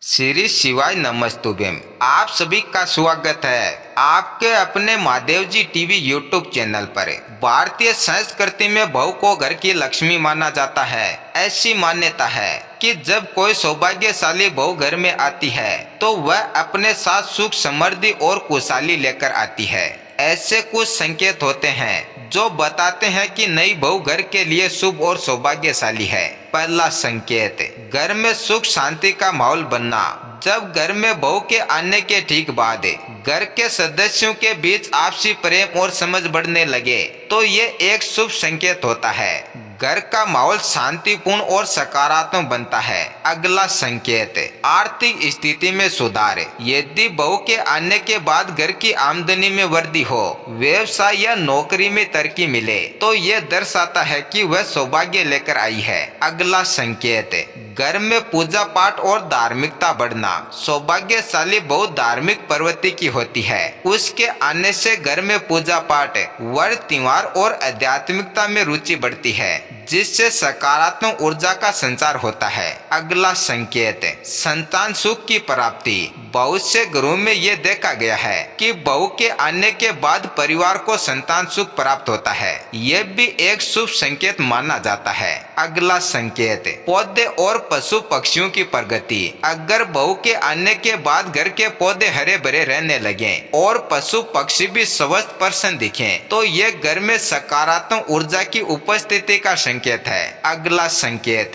श्री शिवाय नमस्तुभ्यम। आप सभी का स्वागत है आपके अपने महादेव जी टीवी यूट्यूब चैनल पर। भारतीय संस्कृति में बहू को घर की लक्ष्मी माना जाता है। ऐसी मान्यता है कि जब कोई सौभाग्यशाली बहू घर में आती है तो वह अपने साथ सुख समृद्धि और खुशहाली लेकर आती है। ऐसे कुछ संकेत होते हैं जो बताते हैं कि नई बहू घर के लिए शुभ और सौभाग्यशाली है। पहला संकेत, घर में सुख शांति का माहौल बनना। जब घर में बहू के आने के ठीक बाद घर के सदस्यों के बीच आपसी प्रेम और समझ बढ़ने लगे तो ये एक शुभ संकेत होता है। घर का माहौल शांतिपूर्ण और सकारात्मक बनता है। अगला संकेत, आर्थिक स्थिति में सुधार। यदि बहू के आने के बाद घर की आमदनी में वृद्धि हो, व्यवसाय या नौकरी में तरक्की मिले तो ये दर्शाता है कि वह सौभाग्य लेकर आई है। अगला संकेत, घर में पूजा पाठ और धार्मिकता बढ़ना। सौभाग्यशाली बहू धार्मिक प्रवृत्ति की होती है। उसके आने से घर में पूजा पाठ, व्रत, त्योहार और आध्यात्मिकता में रुचि बढ़ती है, जिससे सकारात्मक ऊर्जा का संचार होता है। अगला संकेत, संतान सुख की प्राप्ति। बहुत से घरों में ये देखा गया है कि बहू के आने के बाद परिवार को संतान सुख प्राप्त होता है। यह भी एक शुभ संकेत माना जाता है। अगला संकेत, पौधे और पशु पक्षियों की प्रगति। अगर बहू के आने के बाद घर के पौधे हरे भरे रहने लगे और पशु पक्षी भी स्वस्थ प्रसन्न दिखें तो ये घर में सकारात्मक ऊर्जा की उपस्थिति का संकेत है। अगला संकेत,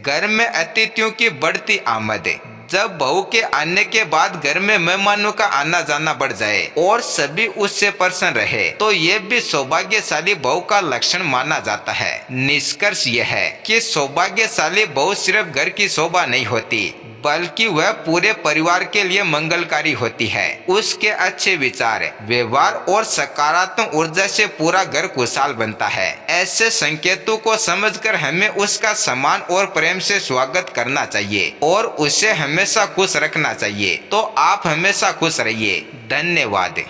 घर में अतिथियों की बढ़ती आमद। जब बहू के आने के बाद घर में मेहमानों का आना जाना बढ़ जाए और सभी उससे प्रसन्न रहे तो ये भी सौभाग्यशाली बहू का लक्षण माना जाता है। निष्कर्ष यह है कि सौभाग्यशाली बहू सिर्फ घर की शोभा नहीं होती बल्कि वह पूरे परिवार के लिए मंगलकारी होती है। उसके अच्छे विचार, व्यवहार और सकारात्मक ऊर्जा से पूरा घर खुशहाल बनता है। ऐसे संकेतों को समझकर हमें उसका सम्मान और प्रेम से स्वागत करना चाहिए और उसे हमेशा खुश रखना चाहिए। तो आप हमेशा खुश रहिए। धन्यवाद।